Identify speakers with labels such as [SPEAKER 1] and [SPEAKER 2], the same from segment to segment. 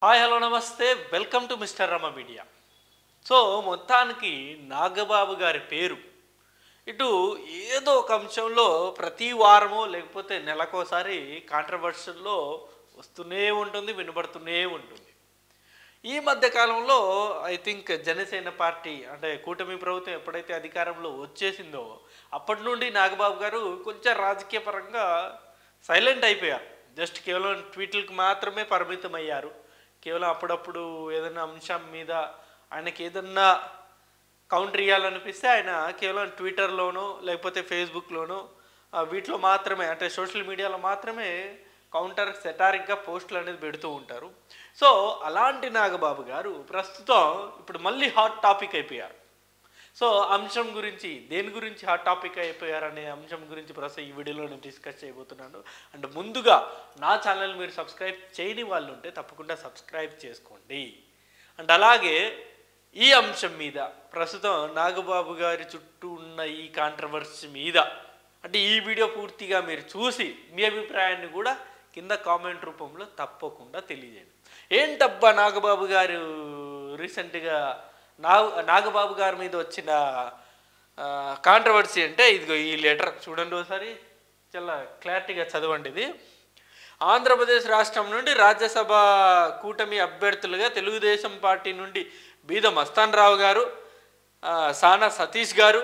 [SPEAKER 1] Hi hello నమస్తే welcome to mister Rama media. So మొత్తానికి నాగబాబు గారి పేరు ఇటు ఏదో ఒక అంశంలో ప్రతి వారమో లేకపోతే నెలకోసారి కాంట్రవర్షన్లో వస్తూనే ఉంటుంది, వినబడుతూనే ఉంటుంది. ఈ మధ్య కాలంలో ఐ థింక్ జనసేన పార్టీ అంటే కూటమి ప్రభుత్వం ఎప్పుడైతే అధికారంలో వచ్చేసిందో అప్పటి నుండి నాగబాబు గారు కొంచెం రాజకీయ పరంగా సైలెంట్ అయిపోయారు. జస్ట్ కేవలం ట్వీట్లకు మాత్రమే పరిమితం అయ్యారు. కేవలం అప్పుడప్పుడు ఏదైనా అంశం మీద ఆయనకి ఏదన్నా కౌంటర్ ఇవ్వాలనిపిస్తే ఆయన కేవలం ట్విట్టర్లోనో లేకపోతే ఫేస్బుక్లోనో వీటిలో మాత్రమే అంటే సోషల్ మీడియాలో మాత్రమే కౌంటర్ సెటారిక్గా పోస్టులు అనేది పెడుతూ ఉంటారు. సో అలాంటి నాగబాబు గారు ప్రస్తుతం ఇప్పుడు మళ్ళీ హాట్ టాపిక్ అయిపోయారు. సో అంశం గురించి దేని గురించి హాట్ టాపిక్ అయిపోయారనే అంశం గురించి ప్రస్తుతం ఈ వీడియోలో నేను డిస్కస్ చేయబోతున్నాను. అండ్ ముందుగా నా ఛానల్ మీరు సబ్స్క్రైబ్ చేయని వాళ్ళు ఉంటే తప్పకుండా సబ్స్క్రైబ్ చేసుకోండి. అండ్ అలాగే ఈ అంశం మీద ప్రస్తుతం నాగబాబు గారి చుట్టూ ఉన్న ఈ కాంట్రవర్సీ మీద అంటే ఈ వీడియో పూర్తిగా మీరు చూసి మీ అభిప్రాయాన్ని కూడా కింద కామెంట్ రూపంలో తప్పకుండా తెలియజేయండి. ఏంటబ్బా నాగబాబు గారు రీసెంట్గా నాగబాబు గారి మీద వచ్చిన కాంట్రవర్సీ అంటే ఇదిగో ఈ లెటర్ చూడండి, ఒకసారి చాలా క్లారిటీగా చదవండి. ఇది ఆంధ్రప్రదేశ్ రాష్ట్రం నుండి రాజ్యసభ కూటమి అభ్యర్థులుగా తెలుగుదేశం పార్టీ నుండి బీద మస్తాన్ రావు గారు, సానా సతీష్ గారు,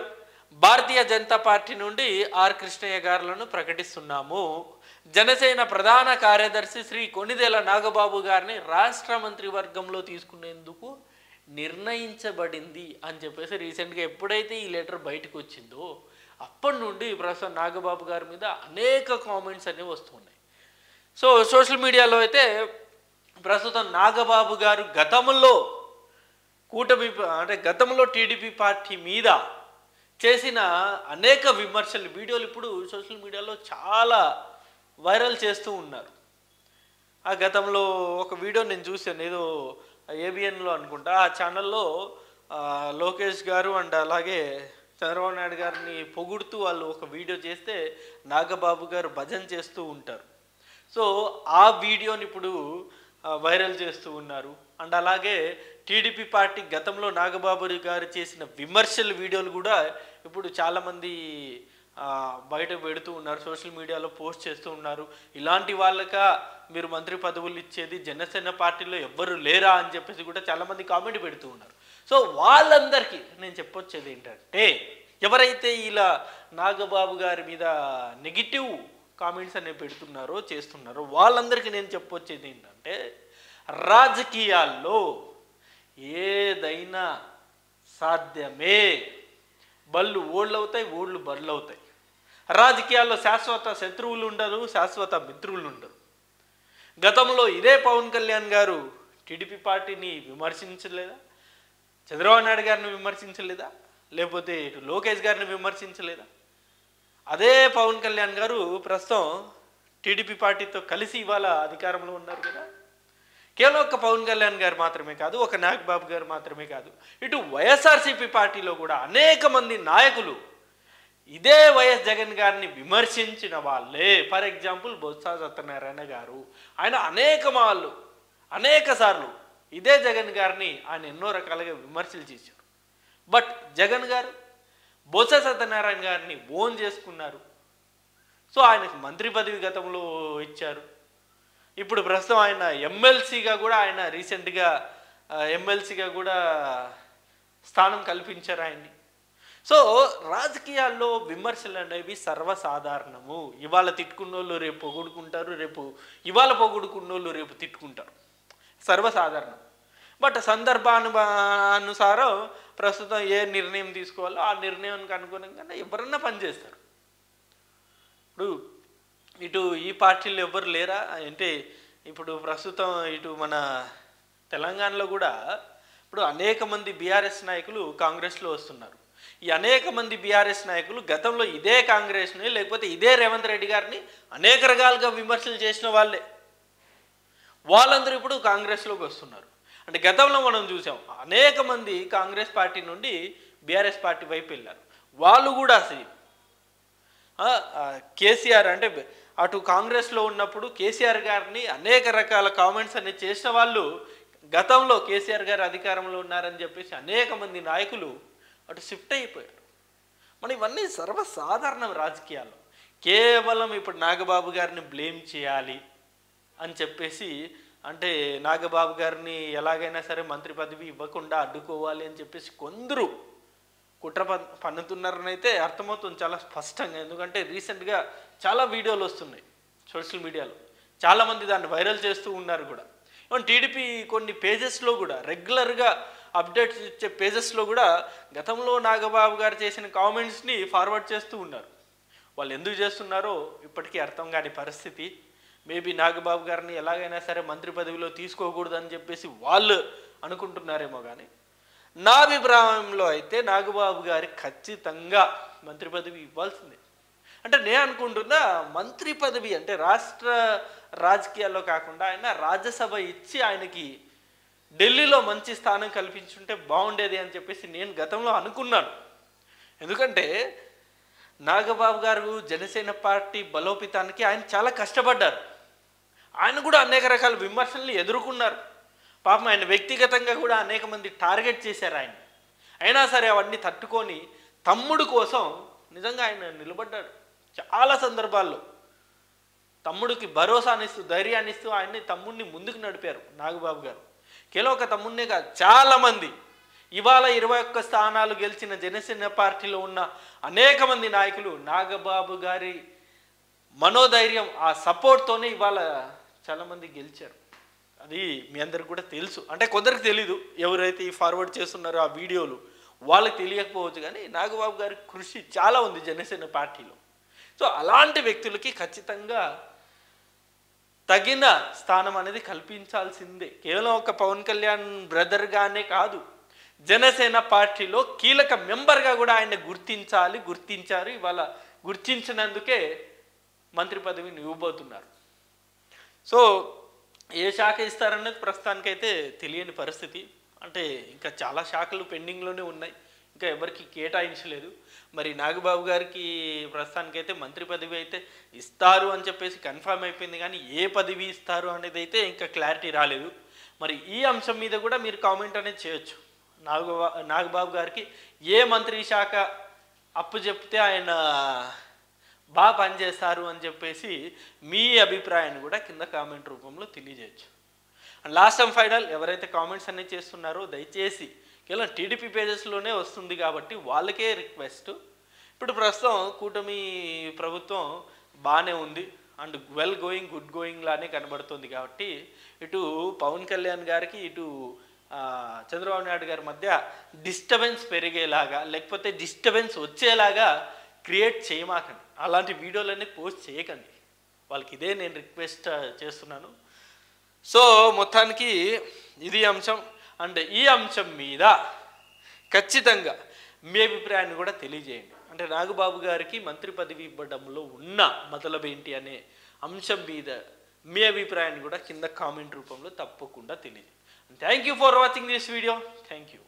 [SPEAKER 1] భారతీయ జనతా పార్టీ నుండి ఆర్ కృష్ణయ్య గారులను ప్రకటిస్తున్నాము. జనసేన ప్రధాన కార్యదర్శి శ్రీ కొణిదెల నాగబాబు గారిని రాష్ట్ర మంత్రివర్గంలో తీసుకునేందుకు నిర్ణయించబడింది అని చెప్పేసి రీసెంట్గా ఎప్పుడైతే ఈ లెటర్ బయటకు వచ్చిందో అప్పటి నుండి ప్రస్తుతం నాగబాబు గారి మీద అనేక కామెంట్స్ అనేవి వస్తున్నాయి. సో సోషల్ మీడియాలో అయితే ప్రస్తుతం నాగబాబు గారు గతంలో కూటమి అంటే గతంలో టీడీపీ పార్టీ మీద చేసిన అనేక విమర్శలు వీడియోలు ఇప్పుడు సోషల్ మీడియాలో చాలా వైరల్ చేస్తూ ఉన్నారు. ఆ గతంలో ఒక వీడియో నేను చూశాను, ఏదో ఏబిఎన్లో అనుకుంటా, ఆ ఛానల్లో లోకేష్ గారు అండ్ అలాగే చంద్రబాబు నాయుడు గారిని పొగుడుతూ వాళ్ళు ఒక వీడియో చేస్తే నాగబాబు గారు భజన చేస్తూ ఉంటారు. సో ఆ వీడియోని ఇప్పుడు వైరల్ చేస్తూ ఉన్నారు. అండ్ అలాగే టీడీపీ పార్టీ గతంలో నాగబాబు గారు చేసిన విమర్శల వీడియోలు కూడా ఇప్పుడు చాలామంది బయట పెడుతూ ఉన్నారు, సోషల్ మీడియాలో పోస్ట్ చేస్తూ ఉన్నారు. ఇలాంటి వాళ్ళక మీరు మంత్రి పదవులు ఇచ్చేది, జనసేన పార్టీలో ఎవ్వరు లేరా అని చెప్పేసి కూడా చాలామంది కామెంట్ పెడుతూ ఉన్నారు. సో వాళ్ళందరికీ నేను చెప్పొచ్చేది ఏంటంటే, ఎవరైతే ఇలా నాగబాబు గారి మీద నెగిటివ్ కామెంట్స్ అనేవి పెడుతున్నారో చేస్తున్నారో వాళ్ళందరికీ నేను చెప్పొచ్చేది ఏంటంటే, రాజకీయాల్లో ఏదైనా సాధ్యమే. బళ్ళు ఓళ్ళు అవుతాయి, ఓళ్ళు బళ్ళు అవుతాయి. రాజకీయాల్లో శాశ్వత శత్రువులు ఉండరు, శాశ్వత మిత్రులు ఉండరు. గతంలో ఇదే పవన్ కళ్యాణ్ గారు టీడీపీ పార్టీని విమర్శించలేదా, చంద్రబాబు నాయుడు గారిని విమర్శించలేదా, లేకపోతే ఇటు లోకేష్ గారిని విమర్శించలేదా? అదే పవన్ కళ్యాణ్ గారు ప్రస్తుతం టీడీపీ పార్టీతో కలిసి ఇవాళ అధికారంలో ఉన్నారు కదా. కేవలం ఒక పవన్ కళ్యాణ్ గారు మాత్రమే కాదు, ఒక నాగబాబు గారు మాత్రమే కాదు, ఇటు వైఎస్ఆర్సీపీ పార్టీలో కూడా అనేక మంది నాయకులు ఇదే వైఎస్ జగన్ గారిని విమర్శించిన వాళ్ళే. ఫర్ ఎగ్జాంపుల్ బొత్స సత్యనారాయణ గారు, ఆయన అనేక సార్లు ఇదే జగన్ గారిని ఆయన ఎన్నో రకాలుగా విమర్శలు చేశారు. బట్ జగన్ గారు బొత్స సత్యనారాయణ గారిని ఓన్ చేసుకున్నారు. సో ఆయనకు మంత్రి పదవి గతంలో ఇచ్చారు. ఇప్పుడు ప్రస్తుతం ఆయన ఎమ్మెల్సీగా కూడా ఆయన రీసెంట్గా ఎమ్మెల్సీగా కూడా స్థానం కల్పించారు ఆయన్ని. సో రాజకీయాల్లో విమర్శలు అనేవి సర్వసాధారణము. ఇవాళ తిట్టుకున్నోళ్ళు రేపు పొగుడుకుంటారు, ఇవాళ పొగుడుకున్నోళ్ళు రేపు తిట్టుకుంటారు, సర్వసాధారణం. బట్ సందర్భానుసారం ప్రస్తుతం ఏ నిర్ణయం తీసుకోవాలో ఆ నిర్ణయానికి అనుగుణంగా ఎవరన్నా పనిచేస్తారు. ఇప్పుడు ఇటు ఈ పార్టీలు ఎవ్వరు లేరా అంటే, ఇప్పుడు ప్రస్తుతం ఇటు మన తెలంగాణలో కూడా ఇప్పుడు అనేక మంది బీఆర్ఎస్ నాయకులు కాంగ్రెస్లో వస్తున్నారు. ఈ అనేక మంది బీఆర్ఎస్ నాయకులు గతంలో ఇదే కాంగ్రెస్ని లేకపోతే ఇదే రేవంత్ రెడ్డి గారిని అనేక రకాలుగా విమర్శలు చేసిన వాళ్ళందరూ ఇప్పుడు కాంగ్రెస్లోకి వస్తున్నారు. అంటే గతంలో మనం చూసాం, అనేక మంది కాంగ్రెస్ పార్టీ నుండి బీఆర్ఎస్ పార్టీ వైపు వెళ్ళారు. వాళ్ళు కూడా అసలు కేసీఆర్ అంటే అటు కాంగ్రెస్లో ఉన్నప్పుడు కేసీఆర్ గారిని అనేక రకాల కామెంట్స్ అనేది చేసిన వాళ్ళు గతంలో కేసీఆర్ గారు అధికారంలో ఉన్నారని చెప్పేసి అనేక మంది నాయకులు అటు షిఫ్ట్ అయిపోయారు. మనం ఇవన్నీ సర్వసాధారణం రాజకీయాల్లో. కేవలం ఇప్పుడు నాగబాబు గారిని బ్లేమ్ చేయాలి అని చెప్పేసి, అంటే నాగబాబు గారిని ఎలాగైనా సరే మంత్రి పదవి ఇవ్వకుండా అడ్డుకోవాలి అని చెప్పేసి కొందరు కుట్ర పన్నుతున్నారని అయితే అర్థమవుతుంది చాలా స్పష్టంగా. ఎందుకంటే రీసెంట్గా చాలా వీడియోలు వస్తున్నాయి సోషల్ మీడియాలో, చాలామంది దాన్ని వైరల్ చేస్తూ ఉన్నారు కూడా. ఈవెన్ టీడీపీ కొన్ని పేజెస్లో కూడా రెగ్యులర్గా అప్డేట్స్ ఇచ్చే పేజెస్లో కూడా గతంలో నాగబాబు గారు చేసిన కామెంట్స్ని ఫార్వర్డ్ చేస్తూ ఉన్నారు. వాళ్ళు ఎందుకు చేస్తున్నారో ఇప్పటికీ అర్థం కాని పరిస్థితి. మేబీ నాగబాబు గారిని ఎలాగైనా సరే మంత్రి పదవిలో తీసుకోకూడదని చెప్పేసి వాళ్ళు అనుకుంటున్నారేమో. కానీ నా అభిప్రాయంలో అయితే నాగబాబు గారికి ఖచ్చితంగా మంత్రి పదవి ఇవ్వాల్సిందే. అంటే నేను అనుకుంటున్నా మంత్రి పదవి అంటే రాష్ట్ర రాజకీయాల్లో కాకుండా ఆయన రాజ్యసభ ఇచ్చి ఆయనకి ఢిల్లీలో మంచి స్థానం కల్పించుంటే బాగుండేది అని చెప్పేసి నేను గతంలో అనుకున్నాను. ఎందుకంటే నాగబాబు గారు జనసేన పార్టీ బలోపేతానికి ఆయన చాలా కష్టపడ్డారు. ఆయన కూడా అనేక రకాల విమర్శల్ని ఎదుర్కొన్నారు. పాపం ఆయన వ్యక్తిగతంగా కూడా అనేక మంది టార్గెట్ చేశారు ఆయన. అయినా సరే అవన్నీ తట్టుకొని తమ్ముడు కోసం నిజంగా ఆయన నిలబడ్డాడు. చాలా సందర్భాల్లో తమ్ముడికి భరోసానిస్తూ ధైర్యాన్ని ఇస్తూ ఆయన్ని తమ్ముడిని ముందుకు నడిపారు నాగబాబు గారు. కేవలం ఒక తమ్ముడినే కాదు, చాలామంది ఇవాళ 21 స్థానాలు గెలిచిన జనసేన పార్టీలో ఉన్న అనేక మంది నాయకులు నాగబాబు గారి మనోధైర్యం ఆ సపోర్ట్తోనే ఇవాళ చాలామంది గెలిచారు. అది మీ అందరికి కూడా తెలుసు. అంటే కొందరికి తెలీదు, ఎవరైతే ఈ ఫార్వర్డ్ చేస్తున్నారో ఆ వీడియోలు వాళ్ళకి తెలియకపోవచ్చు. కానీ నాగబాబు గారి కృషి చాలా ఉంది జనసేన పార్టీలో. సో అలాంటి వ్యక్తులకి ఖచ్చితంగా తగిన స్థానం అనేది కల్పించాల్సిందే. కేవలం ఒక పవన్ కళ్యాణ్ బ్రదర్గానే కాదు, జనసేన పార్టీలో కీలక మెంబర్గా కూడా ఆయన గుర్తించారు. ఇవాళ గుర్తించినందుకే మంత్రి పదవిని ఇవ్వబోతున్నారు. సో ఏ శాఖ ఇస్తారన్నది ప్రస్తుతానికైతే తెలియని పరిస్థితి. అంటే ఇంకా చాలా శాఖలు పెండింగ్లోనే ఉన్నాయి, ఇంకా ఎవరికి కేటాయించలేదు. మరి నాగబాబు గారికి ప్రస్తుతానికైతే మంత్రి పదవి అయితే ఇస్తారు అని చెప్పేసి కన్ఫర్మ్ అయిపోయింది. కానీ ఏ పదవి ఇస్తారు అనేది అయితే ఇంకా క్లారిటీ రాలేదు. మరి ఈ అంశం మీద కూడా మీరు కామెంట్ అనేది చేయొచ్చు. నాగబాబు గారికి ఏ మంత్రి శాఖ అప్పు చెప్తే ఆయన బాగా పనిచేస్తారు అని చెప్పేసి మీ అభిప్రాయాన్ని కూడా కింద కామెంట్ రూపంలో తెలియజేయచ్చు. అండ్ లాస్ట్ అండ్ ఫైనల్, ఎవరైతే కామెంట్స్ అన్నీ చేస్తున్నారో దయచేసి కేవలం టీడీపీ పేజెస్లోనే వస్తుంది కాబట్టి వాళ్ళకే రిక్వెస్ట్. ఇప్పుడు ప్రస్తుతం కూటమి ప్రభుత్వం బాగానే ఉంది and well going, good going లానే కనబడుతుంది. కాబట్టి ఇటు పవన్ కళ్యాణ్ గారికి ఇటు చంద్రబాబు నాయుడు గారి మధ్య డిస్టర్బెన్స్ పెరిగేలాగా లేకపోతే డిస్టర్బెన్స్ వచ్చేలాగా క్రియేట్ చేయమాకండి. అలాంటి వీడియోలన్నీ పోస్ట్ చేయకండి. వాళ్ళకి ఇదే నేను రిక్వెస్ట్ చేస్తున్నాను. సో మొత్తానికి ఇది అంశం. అండ్ ఈ అంశం మీద ఖచ్చితంగా మీ అభిప్రాయాన్ని కూడా తెలియజేయండి. అంటే నాగబాబు గారికి మంత్రి పదవి ఇవ్వడంలో ఉన్న మతలబు ఏంటి అనే అంశం మీద మీ అభిప్రాయాన్ని కూడా కింద కామెంట్ రూపంలో తప్పకుండా తెలియజేయండి. Thank you for watching this video. Thank you.